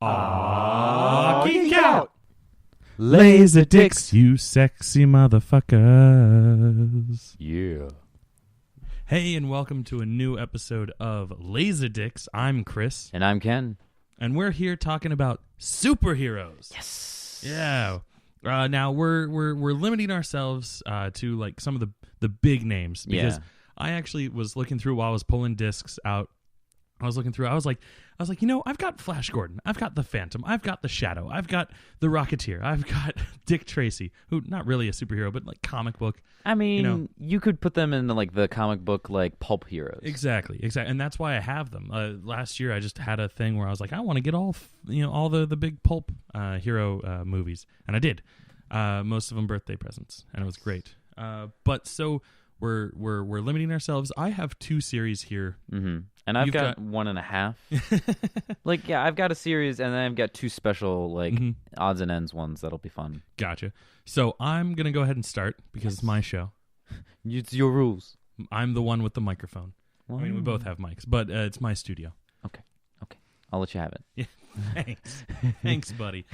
Geek out! LaserDicks, you sexy motherfuckers. Yeah. Hey, and welcome to a new episode of LaserDicks. I'm Chris. And I'm Ken. And we're here talking about superheroes. Yes. Yeah. Now we're limiting ourselves to like some of the big names because I actually was looking through while I was pulling discs out. I was like, I've got Flash Gordon, I've got the Phantom, I've got the Shadow, I've got the Rocketeer, I've got Dick Tracy, who not really a superhero, but like comic book. I mean, you could put them in like the comic book like pulp heroes. Exactly, and that's why I have them. Last year, I just had a thing where I was like, I want to get all the big pulp hero movies, and I did. Most of them birthday presents, and it was great. But so we're limiting ourselves. I have 2 series here. Mm-hmm. And I've got 1.5. I've got a series, and then I've got 2 special, odds and ends ones that'll be fun. Gotcha. So I'm going to go ahead and start, because it's my show. It's your rules. I'm the one with the microphone. Wow. I mean, we both have mics, but it's my studio. Okay. I'll let you have it. Yeah. Thanks, buddy.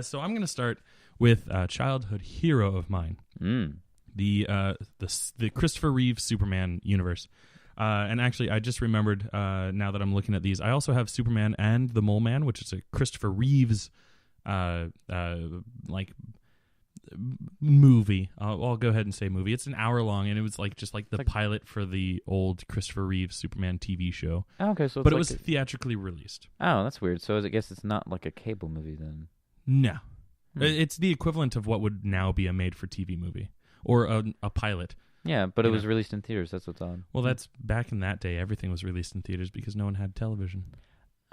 So I'm going to start with a childhood hero of mine. The Christopher Reeve Superman universe. And actually, I just remembered, now that I'm looking at these, I also have Superman and the Mole Man, which is a Christopher Reeves movie. I'll go ahead and say movie. It's an hour long, and it was just like the pilot for the old Christopher Reeves Superman TV show. Oh, okay, so but it was theatrically released. Oh, that's weird. So I guess it's not like a cable movie then. No, it's the equivalent of what would now be a made-for-TV movie or a pilot. Yeah, but it was released in theaters. That's what's odd. Well, that's back in that day. Everything was released in theaters because no one had television.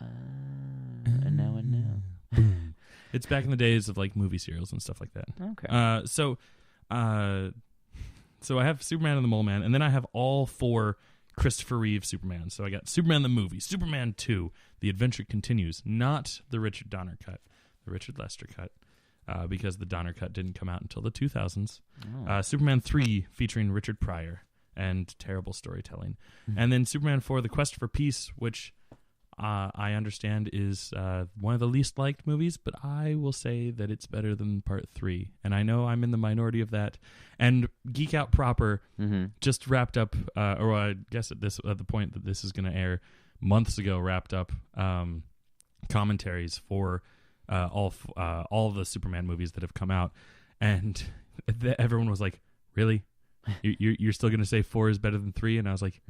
And now I know. Boom. It's back in the days of like movie serials and stuff like that. Okay. So I have Superman and the Mole Man, and then I have all 4 Christopher Reeve Superman. So I got Superman the movie, Superman 2, The Adventure Continues, not the Richard Donner cut, the Richard Lester cut. Because the Donner cut didn't come out until the 2000s. Oh. Superman 3 featuring Richard Pryor and terrible storytelling. Mm-hmm. And then Superman 4, The Quest for Peace, which I understand is one of the least liked movies, but I will say that it's better than Part 3. And I know I'm in the minority of that. And Geek Out Proper just wrapped up, or I guess at the point that this is going to air, months ago wrapped up commentaries for all of the Superman movies that have come out, and everyone was like, "Really? You're still going to say 4 is better than 3?" And I was like,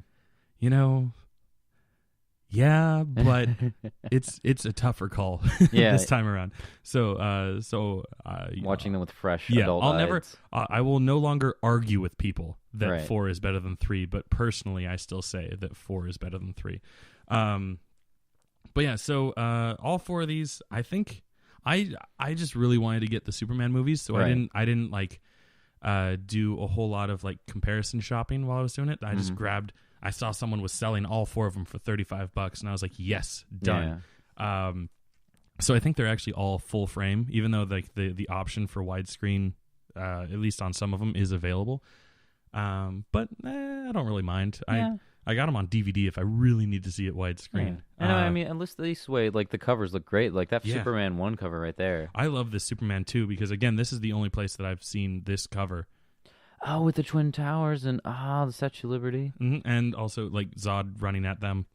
yeah, but it's a tougher call this time around. So watching them with fresh adult eyes. I will no longer argue with people that 4 is better than 3, but personally, I still say that 4 is better than 3. But yeah, so all 4 of these, I think I just really wanted to get the Superman movies, so I didn't like do a whole lot of like comparison shopping while I was doing it. I just I saw someone was selling all 4 of them for $35, and I was like, yes, done. Yeah. So I think they're actually all full frame, even though like the option for widescreen, at least on some of them, is available. But I don't really mind. Yeah. I got them on DVD if I really need to see it widescreen. Yeah. I mean, at least this way, like the covers look great. Like that Superman 1 cover right there. I love this Superman 2 because again, this is the only place that I've seen this cover. Oh, with the Twin Towers and the Statue of Liberty, and also like Zod running at them,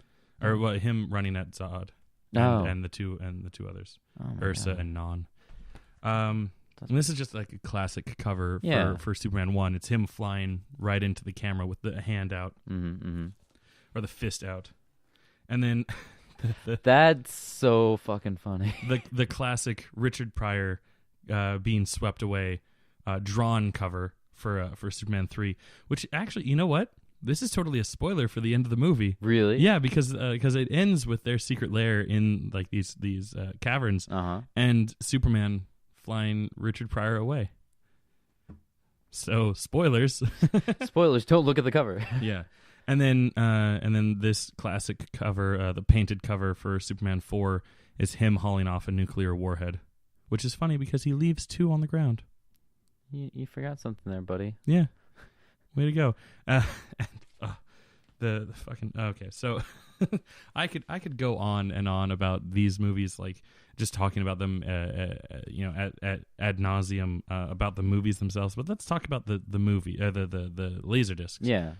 or him running at Zod, and the two others, Ursa and Non. And this is just like a classic cover for Superman 1. It's him flying right into the camera with the hand out. Or the fist out. And then that's so fucking funny. The classic Richard Pryor being swept away drawn cover for Superman 3, which actually, you know what? This is totally a spoiler for the end of the movie. Really? Yeah, because it ends with their secret lair in like these caverns, and Superman flying Richard Pryor away. So spoilers. Spoilers. Don't look at the cover. Yeah. And then this classic cover, the painted cover for Superman 4, is him hauling off a nuclear warhead, which is funny because he leaves 2 on the ground. You forgot something there, buddy. Yeah. Way to go. the fucking okay. So I could go on and on about these movies, like just talking about them, at ad nauseum about the movies themselves. But let's talk about the movie, the Laserdiscs. Yeah.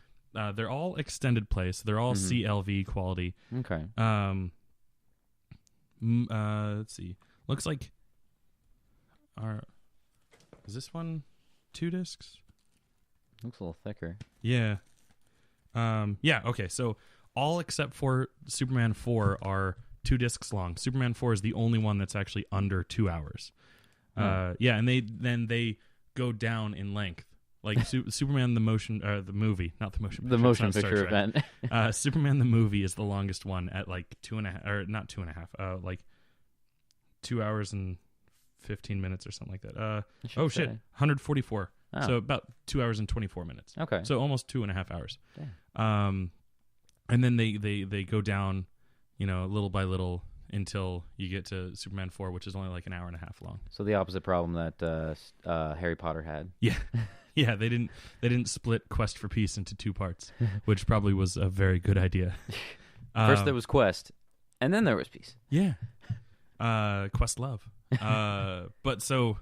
They're all extended play, so they're all CLV quality. Okay. Let's see. Looks like is this one 2 discs? Looks a little thicker. Yeah. Yeah, okay. So all except for Superman 4 are 2 discs long. Superman 4 is the only one that's actually under 2 hours. Yeah, and they go down in length. Like Superman the movie, not the motion picture. The motion picture event. Superman the movie is the longest one at like 2.5, or not 2.5, like 2 hours and 15 minutes or something like that. Oh shit, 144. Oh. So about 2 hours and 24 minutes. Okay. So almost 2.5 hours. Damn. And then they go down, little by little until you get to Superman 4, which is only like an hour and a half long. So the opposite problem that Harry Potter had. Yeah. Yeah, they didn't split Quest for Peace into 2 parts, which probably was a very good idea. First there was Quest, and then there was Peace. Yeah. Quest Love. But so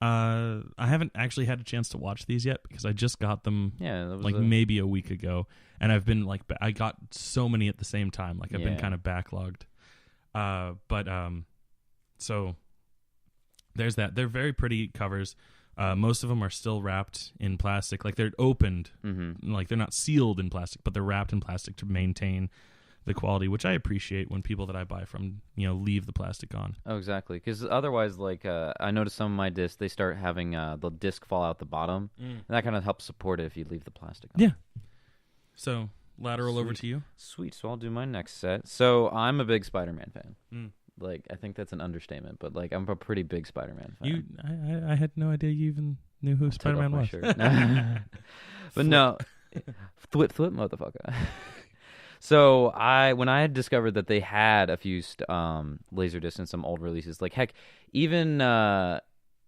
I haven't actually had a chance to watch these yet because I just got them maybe a week ago, and I've been I got so many at the same time, I've been kind of backlogged. So there's that. They're very pretty covers. Most of them are still wrapped in plastic, like they're opened, like they're not sealed in plastic, but they're wrapped in plastic to maintain the quality, which I appreciate when people that I buy from, leave the plastic on. Oh, exactly. Because otherwise, I noticed some of my discs, they start having the disc fall out the bottom, and that kind of helps support it if you leave the plastic on. Yeah. So, lateral over to you. Sweet. So I'll do my next set. So I'm a big Spider-Man fan. I think that's an understatement, but I'm a pretty big Spider-Man fan. I had no idea you even knew who Spider-Man was. But no, flip, motherfucker. So when I had discovered that they had a few Laserdiscs and some old releases, even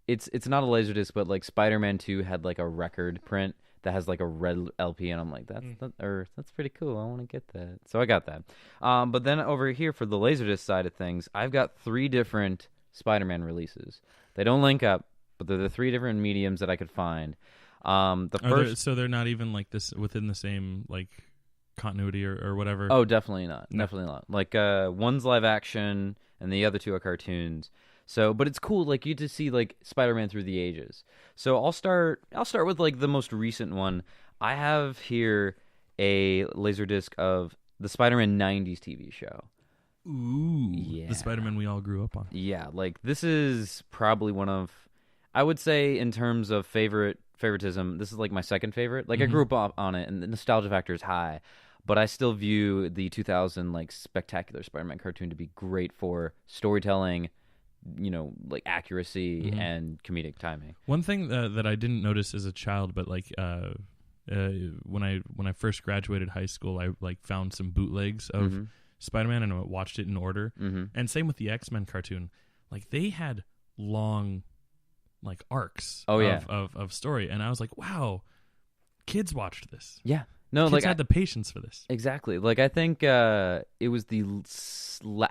it's not a Laserdisc, but Spider-Man 2 had a record print that has a red LP, and I'm like, that's pretty cool. I want to get that. So I got that. But then over here for the Laserdisc side of things, I've got 3 different Spider-Man releases. They don't link up, but they're the 3 different mediums that I could find. So they're not even this within the same continuity or whatever. Oh, definitely not. No. Definitely not. One's live action and the other 2 are cartoons. So, but it's cool, you get to see Spider-Man through the ages. So I'll start with the most recent one. I have here a Laserdisc of the Spider-Man 90s TV show. Ooh, yeah. The Spider-Man we all grew up on. Yeah, this is probably one of, I would say in terms of favoritism, this is my second favorite. I grew up on it, and the nostalgia factor is high. But I still view the 2000 Spectacular Spider-Man cartoon to be great for storytelling, accuracy and comedic timing. One thing that I didn't notice as a child, but when I first graduated high school, I found some bootlegs of Spider-Man and I watched it in order. And same with the X-Men cartoon. They had long arcs of story, and I was like, wow, kids watched this. Yeah. No, kids had the patience for this. Exactly. I think it was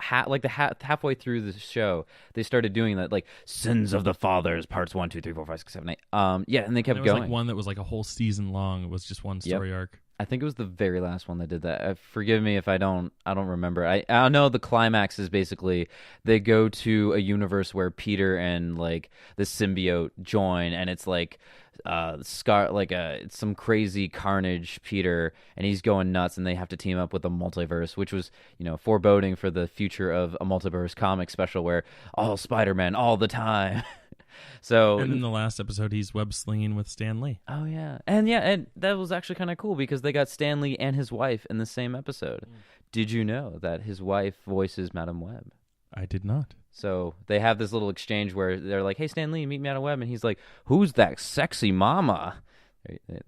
halfway through the show they started doing that, Sins of the Fathers parts 1, 2, 3, 4, 5, 6, 7, 8. Yeah, and they kept going. There was one that was a whole season long. It was just one story arc. I think it was the very last one that did that. Forgive me if I don't remember. I know the climax is basically they go to a universe where Peter and the symbiote join, and it's it's some crazy Carnage Peter, and he's going nuts, and they have to team up with a multiverse, which was foreboding for the future of a multiverse comic special where all Spider-Man all the time. So, and in the last episode, he's web slinging with Stan Lee. Oh yeah, and that was actually kind of cool because they got Stan Lee and his wife in the same episode. Did you know that his wife voices Madam Web? I did not. So they have this little exchange where they're like, "Hey, Stan Lee, meet me at a web," and he's like, "Who's that sexy mama?"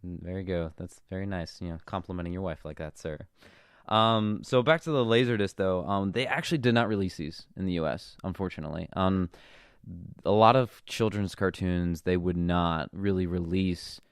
There you go. That's very nice. Complimenting your wife like that, sir. So back to the Laserdisc, though. They actually did not release these in the U.S., unfortunately. A lot of children's cartoons, they would not really release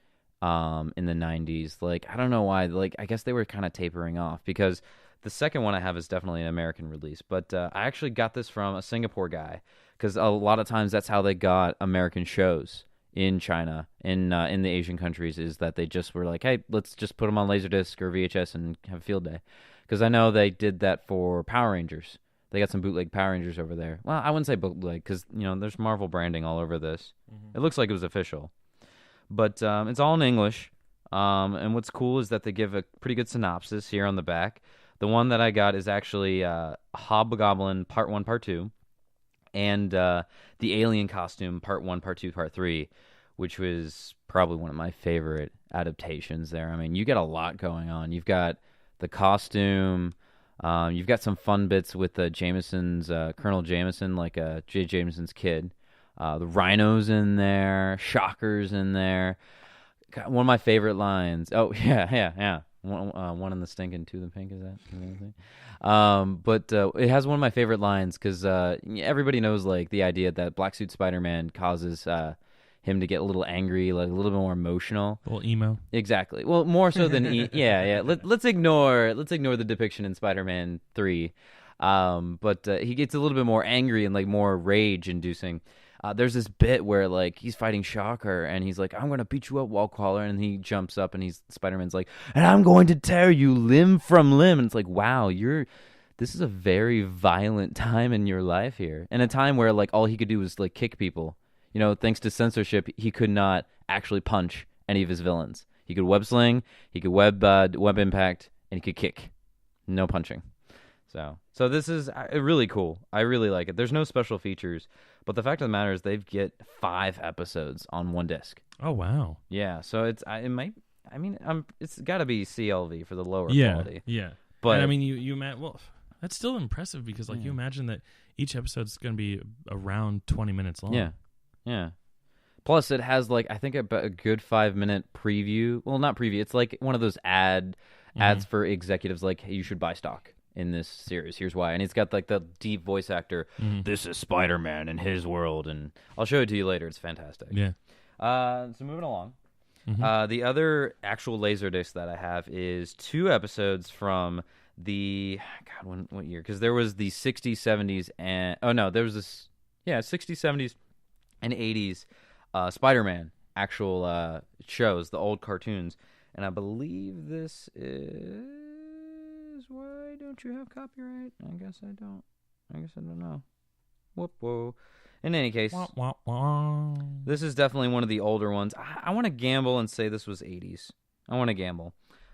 in the 90s. Like, I don't know why. Like, I guess they were kind of tapering off because the second one I have is definitely an American release. But I actually got this from a Singapore guy because a lot of times that's how they got American shows in China, in the Asian countries, is that they just were like, hey, let's just put them on Laserdisc or VHS and have a field day. Because I know they did that for Power Rangers. They got some bootleg Power Rangers over there. Well, I wouldn't say bootleg because, there's Marvel branding all over this. It looks like it was official. But it's all in English. And what's cool is that they give a pretty good synopsis here on the back. The one that I got is actually Hobgoblin Part 1, Part 2. And the Alien Costume Part 1, Part 2, Part 3, which was probably one of my favorite adaptations there. I mean, you get a lot going on. You've got the costume. You've got some fun bits with Jameson's, Colonel Jameson, like J. Jameson's kid. The Rhinos in there. Shockers in there. God, one of my favorite lines. Oh, yeah. One in the stink and two in the pink, is that? But it has one of my favorite lines because everybody knows like the idea that Black Suit Spider-Man causes him to get a little angry, like a little bit more emotional, a little emo. Exactly. Well, more so than yeah. Let's ignore the depiction in Spider-Man 3, but he gets a little bit more angry and like more rage-inducing. There's this bit where like he's fighting Shocker and he's like, I'm gonna beat you up, Wallcaller, and he jumps up and Spider-Man's like, and I'm going to tear you limb from limb, and it's like, wow, this is a very violent time in your life here, and a time where like all he could do was like kick people. Thanks to censorship, he could not actually punch any of his villains. He could web sling, he could web impact, and he could kick. No punching. So this is really cool. I really like it. There's no special features, but the fact of the matter is they get 5 episodes on one disc. Oh wow! Yeah, so it's got to be CLV for the lower quality. Yeah, but and I mean you well, that's still impressive because like you imagine that each episode's going to be around 20 minutes long. Yeah. Plus, it has like I think a good 5-minute preview. Well, not preview. It's like one of those ads for executives, like, hey, you should buy stock in this series. Here's why. And it's got like the deep voice actor. This is Spider-Man in his world, and I'll show it to you later. It's fantastic. Yeah. So moving along. The other actual Laserdisc that I have is 2 episodes from the what year? Because there was the 60s, 70s, and there was this 60s, 70s, and 80s Spider-Man actual shows, the old cartoons, and I believe this is Why Don't You Have Copyright? I guess I don't know. Whoa. In any case, this is definitely one of the older ones. I want to gamble and say this was 80s. I want to gamble.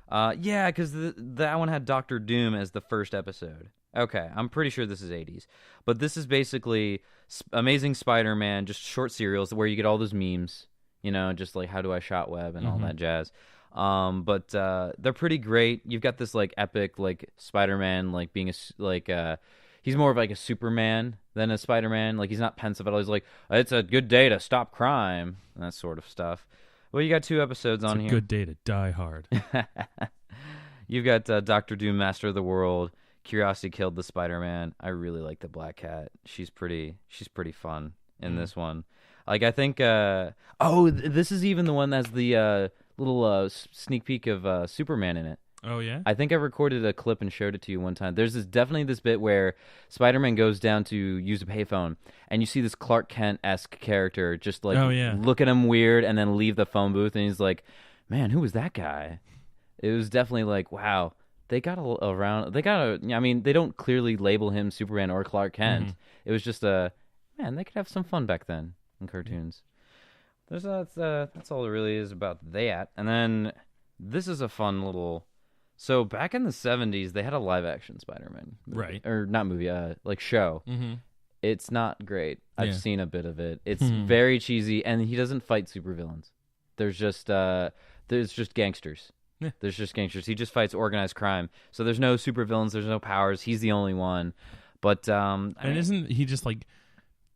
Yeah, because that one had Dr. Doom as the first episode. Okay, I'm pretty sure this is 80s. But this is basically Amazing Spider-Man, just short serials where you get all those memes, just like how do I shot web and all that jazz. But they're pretty great. You've got this like epic like Spider-Man like being he's more of like a Superman than a Spider-Man. Like he's not pensive at all. He's like, it's a good day to stop crime, and that sort of stuff. Well, you got 2 episodes on here. It's a good day to die hard. You've got Dr. Doom, Master of the World. Curiosity Killed the Spider-Man. I really like the Black Cat. She's pretty fun in this one. Like I think this is even the one that's the little sneak peek of Superman in it. Oh yeah? I think I recorded a clip and showed it to you one time. There's definitely this bit where Spider-Man goes down to use a payphone and you see this Clark Kent-esque character just like look at him weird and then leave the phone booth, and he's like, man, who was that guy? It was definitely like, wow. They got they don't clearly label him Superman or Clark Kent. It was just they could have some fun back then in cartoons. That's all it really is about that. And then this is a fun little. So back in the 70s, they had a live action Spider-Man movie, right? Or not movie, like show. It's not great. I've seen a bit of it. It's very cheesy, and he doesn't fight supervillains. There's just gangsters. Yeah. There's just gangsters. He just fights organized crime. So there's no supervillains. There's no powers. He's the only one. But isn't he just like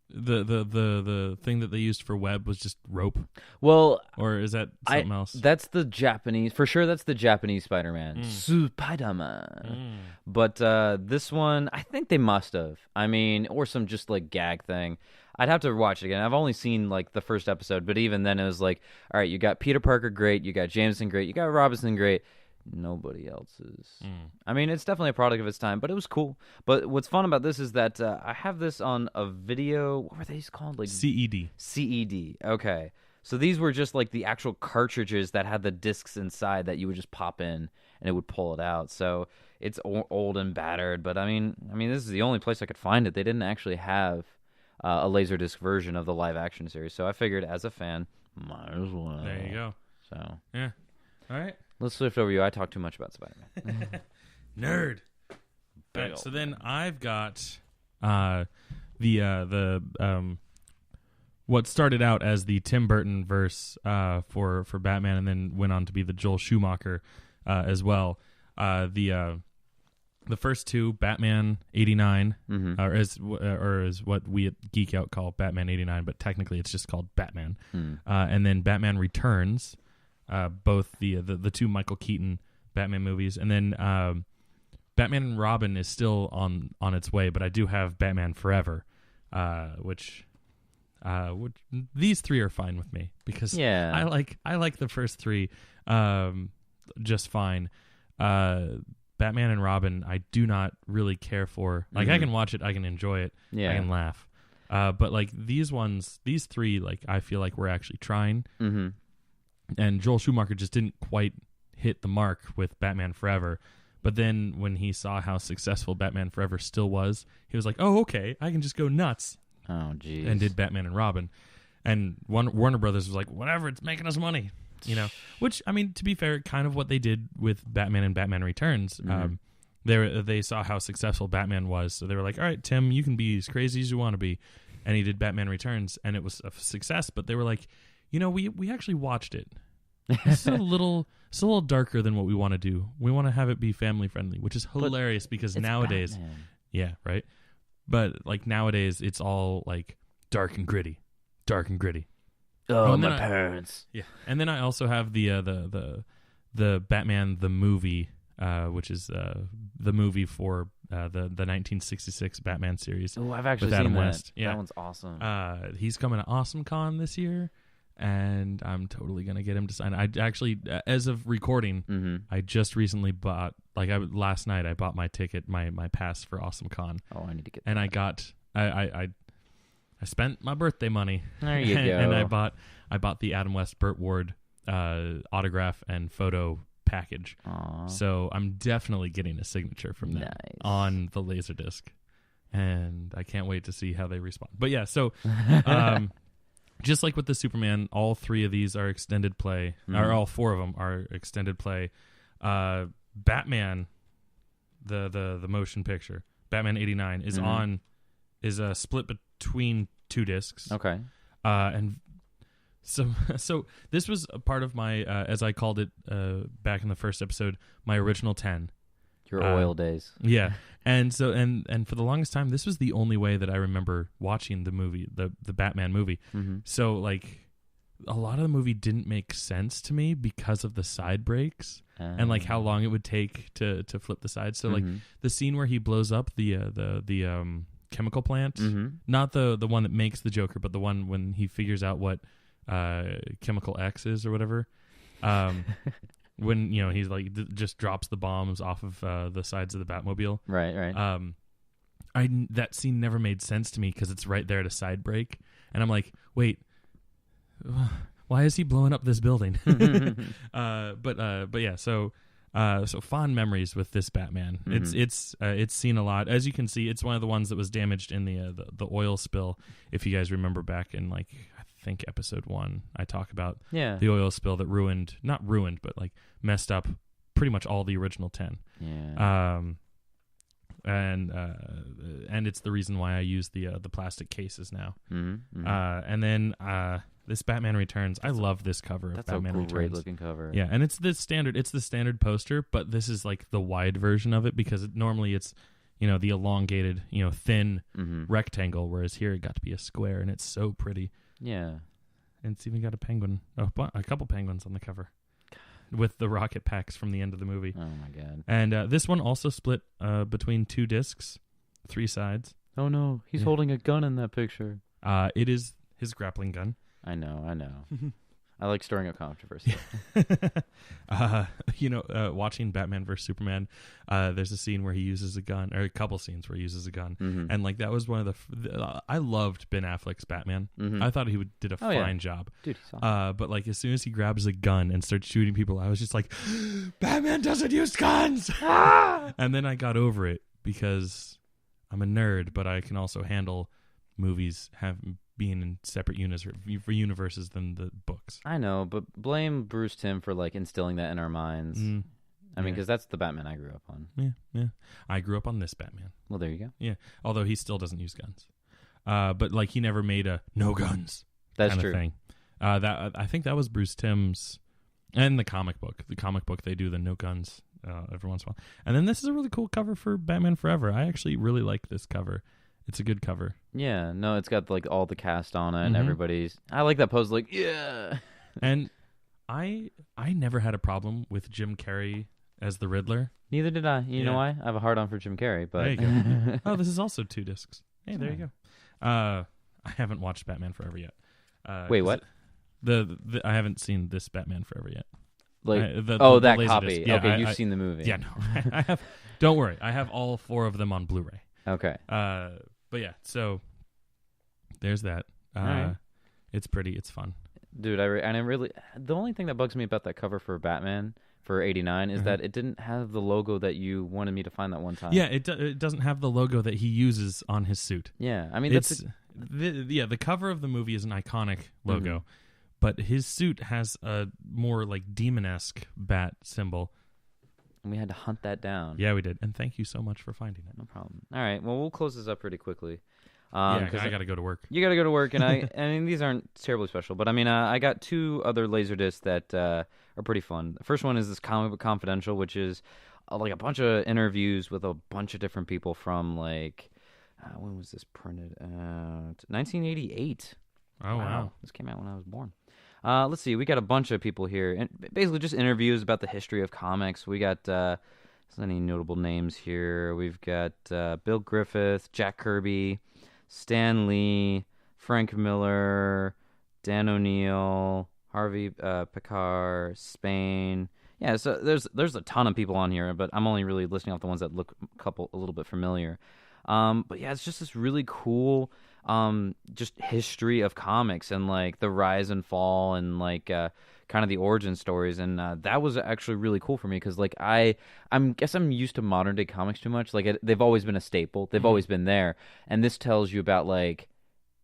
the thing that they used for web was just rope? Well, or is that something else? That's the Japanese, for sure. That's the Japanese Spider-Man, Spider-Man. But this one, I think they must have. I mean, or some just like gag thing. I'd have to watch it again. I've only seen like the first episode, but even then, it was like, all right, you got Peter Parker, great. You got Jameson, great. You got Robinson, great. Nobody else's. I mean, it's definitely a product of its time, but it was cool. But what's fun about this is that I have this on a video. What were these called? Like CED. CED. Okay. So these were just like the actual cartridges that had the discs inside that you would just pop in and it would pull it out. So it's old and battered, but I mean, this is the only place I could find it. They didn't actually have a Laserdisc version of the live action series. So I figured, as a fan, might as well. There you go. So yeah. All right. Let's shift over to you. I talk too much about Spider-Man. Nerd. Right, so then I've got what started out as the Tim Burton verse for Batman, and then went on to be the Joel Schumacher as well. The first two, Batman '89, or is what we at Geek Out call Batman '89, but technically it's just called Batman. And then Batman Returns. Both the two Michael Keaton Batman movies, and then Batman and Robin is still on its way, but I do have Batman Forever, which these three are fine with me because I like the first three just fine. Batman and Robin I do not really care for. Like I can watch it, I can enjoy it, I can laugh, but like these three, like I feel like we're actually trying. And Joel Schumacher just didn't quite hit the mark with Batman Forever. But then when he saw how successful Batman Forever still was, he was like, oh, okay, I can just go nuts. Oh, geez. And did Batman and Robin. And Warner Brothers was like, whatever, it's making us money. Which, I mean, to be fair, kind of what they did with Batman and Batman Returns. They saw how successful Batman was. So they were like, all right, Tim, you can be as crazy as you want to be. And he did Batman Returns, and it was a success. But they were like, we actually watched it. It's a little darker than what we want to do. We want to have it be family friendly, which is hilarious because nowadays, Batman. Yeah, right. But like nowadays, it's all like dark and gritty. Oh, my parents. Yeah, and then I also have the Batman the movie, which is the movie for the 1966 Batman series. Oh, I've actually seen Adam that. West. Yeah. That one's awesome. He's coming to AwesomeCon this year. And I'm totally gonna get him to sign. I actually, as of recording, I just recently bought. Last night, I bought my ticket, my pass for AwesomeCon. Oh, I need to get. And that. I got. I spent my birthday money. There you go. And I bought the Adam West Burt Ward autograph and photo package. Aww. So I'm definitely getting a signature from them on the Laserdisc, and I can't wait to see how they respond. But yeah, so. Just like with the Superman, all three of these are extended play, or all four of them are extended play. Batman, the motion picture, Batman '89 is split between two discs. Okay. And so this was a part of my, as I called it back in the first episode, my original 10. Your oil days. Yeah. And so and for the longest time, this was the only way that I remember watching the movie, the Batman movie. So like a lot of the movie didn't make sense to me because of the side breaks and like how long it would take to flip the sides. So like the scene where he blows up the chemical plant, not the one that makes the Joker, but the one when he figures out what chemical X is or whatever. When he's like just drops the bombs off of the sides of the Batmobile. Right. That scene never made sense to me because it's right there at a side break, and I'm like, wait, why is he blowing up this building? But yeah, so fond memories with this Batman. It's seen a lot, as you can see. It's one of the ones that was damaged in the oil spill. If you guys remember back in I think episode 1, I talk about the oil spill that not ruined, but like messed up pretty much all the original 10. Yeah. And it's the reason why I use the plastic cases now. And then this Batman Returns. I love this cover of Batman Returns. That's a great looking cover. Yeah, and it's the standard poster, but this is like the wide version of it because normally it's the elongated, thin Mm-hmm. rectangle, whereas here it got to be a square, and it's so pretty. Yeah. And it's even got a penguin, a couple penguins on the cover with the rocket packs from the end of the movie. Oh, my God. And this one also split between 2 discs, 3 sides. Oh, no. He's holding a gun in that picture. It is his grappling gun. I know. I like stirring up controversy. Watching Batman vs Superman, there's a scene where he uses a gun, or a couple scenes where he uses a gun, Mm-hmm. and like that was one of the. I loved Ben Affleck's Batman. Mm-hmm. I thought he did a fine job. Dude, he's awesome. But like as soon as he grabs a gun and starts shooting people, I was just like, Batman doesn't use guns. And then I got over it because I'm a nerd, but I can also handle movies being in separate universes than the books. I know, but blame Bruce Timm for like instilling that in our minds. I mean, because that's the Batman I grew up on. Yeah. I grew up on this Batman. Well, there you go. Yeah, although he still doesn't use guns. But like he never made a no guns. That's kind true. Of thing. I think that was Bruce Timm's, and the comic book. The comic book they do the no guns every once in a while. And then this is a really cool cover for Batman Forever. I actually really like this cover. It's a good cover. Yeah, no, it's got like all the cast on it and Mhm. everybody's. I like that pose. Like, yeah. And I never had a problem with Jim Carrey as the Riddler. Neither did I. You know why? I have a hard on for Jim Carrey, but There you go. Oh, this is also 2 discs. Hey, there you go. I haven't watched Batman Forever yet. Wait, what? I haven't seen this Batman Forever yet. Like, that Laserdisc. copy. Yeah, okay, you've seen the movie. Yeah, no, I have. Don't worry, I have all 4 of them on Blu-ray. Okay. But yeah, so there's that. Right. It's pretty. It's fun. Dude, the only thing that bugs me about that cover for Batman for '89 is that it didn't have the logo that you wanted me to find that one time. Yeah, it doesn't have the logo that he uses on his suit. Yeah, I mean the cover of the movie is an iconic logo, but his suit has a more like demon-esque bat symbol. and we had to hunt that down. Yeah, we did. And thank you so much for finding it. No problem. All right, well, we'll close this up pretty quickly. I got to go to work. You got to go to work, and I mean, these aren't terribly special, but I mean, I got 2 other Laserdiscs that are pretty fun. The first one is this Comic Book Confidential, which is like a bunch of interviews with a bunch of different people from like, when was this printed? 1988. Oh, wow. This came out when I was born. Let's see. We got a bunch of people here, and basically just interviews about the history of comics. We got any notable names here. We've got Bill Griffith, Jack Kirby, Stan Lee, Frank Miller, Dan O'Neill, Harvey Pekar, Spain. Yeah, so there's a ton of people on here, but I'm only really listing off the ones that look a little bit familiar. But yeah, it's just this really cool just history of comics and like the rise and fall and like kind of the origin stories, and that was actually really cool for me because like I'm used to modern day comics too much. Like they've always been a staple, they've always been there, and this tells you about like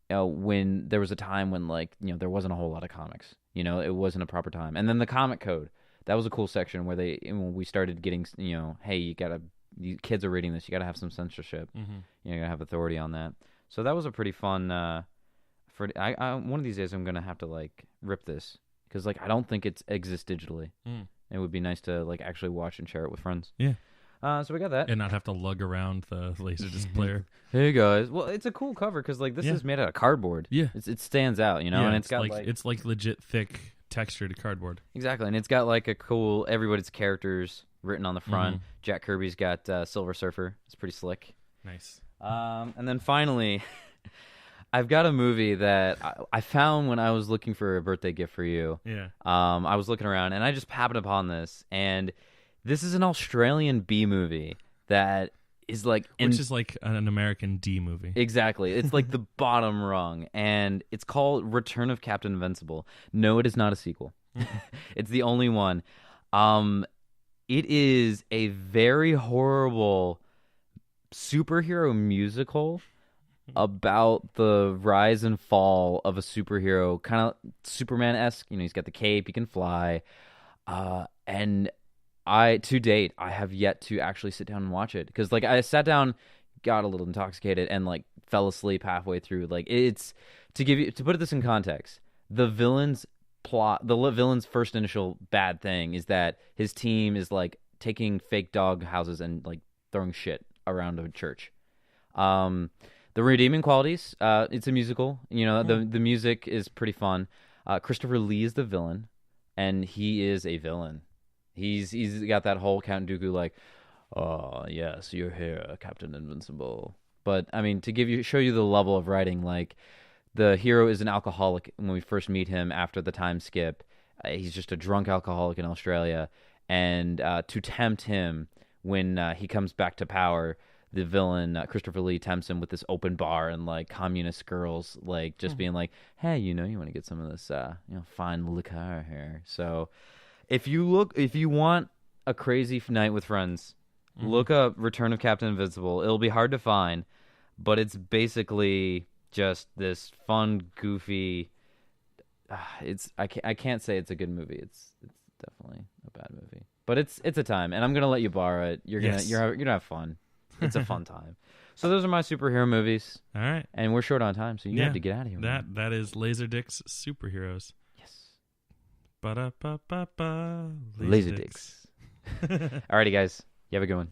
when there was a time when like there wasn't a whole lot of comics, it wasn't a proper time, and then the comic code, that was a cool section where when we started getting hey, you kids are reading this, you gotta have some censorship, you gotta have authority on that. So that was a pretty fun. One of these days I'm gonna have to like rip this because like I don't think it exists digitally. It would be nice to like actually watch and share it with friends. Yeah. So we got that, and not have to lug around the Laserdisc player. Hey guys, well, it's a cool cover because like this is made out of cardboard. Yeah, it stands out, and it's got it's like legit thick textured cardboard. Exactly, and it's got like a cool everybody's characters written on the front. Jack Kirby's got Silver Surfer. It's pretty slick. Nice. And then finally, I've got a movie that I found when I was looking for a birthday gift for you. Yeah. I was looking around, and I just happened upon this, and this is an Australian B movie that is like... Which is like an American D movie. Exactly. It's like the bottom rung, and it's called Return of Captain Invincible. No, it is not a sequel. It's the only one. It is a very horrible superhero musical about the rise and fall of a superhero, kind of Superman-esque. He's got the cape, he can fly, and to date I have yet to actually sit down and watch it because like I sat down, got a little intoxicated, and like fell asleep halfway through. Like it's to put this in context, the villain's first initial bad thing is that his team is like taking fake dog houses and like throwing shit around a church. The redeeming qualities, it's a musical. You know, the music is pretty fun. Christopher Lee is the villain, and he is a villain. He's got that whole Count Dooku like, oh yes, you're here, Captain Invincible. But I mean, to show you the level of writing, like the hero is an alcoholic when we first meet him after the time skip. He's just a drunk alcoholic in Australia, and to tempt him when he comes back to power, the villain Christopher Lee tempts him with this open bar and like communist girls, like just being like, hey, you know, you want to get some of this fine liquor here. So if you want a crazy night with friends, look up Return of Captain Invincible. It'll be hard to find, but it's basically just this fun, goofy. I can't say it's a good movie. It's definitely a bad movie, but it's a time, and I'm gonna let you borrow it. You're gonna have fun. It's a fun time. So those are my superhero movies. All right, and we're short on time, so you have to get out of here. That is LaserDicks superheroes. Yes. Ba-da-ba-ba-ba. LaserDicks. Alrighty, guys. You have a good one.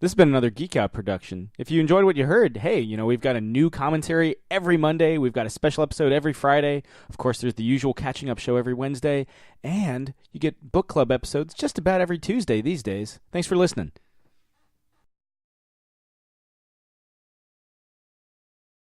This has been another Geek Out production. If you enjoyed what you heard, hey, you know, we've got a new commentary every Monday. We've got a special episode every Friday. Of course, there's the usual catching up show every Wednesday. And you get book club episodes just about every Tuesday these days. Thanks for listening.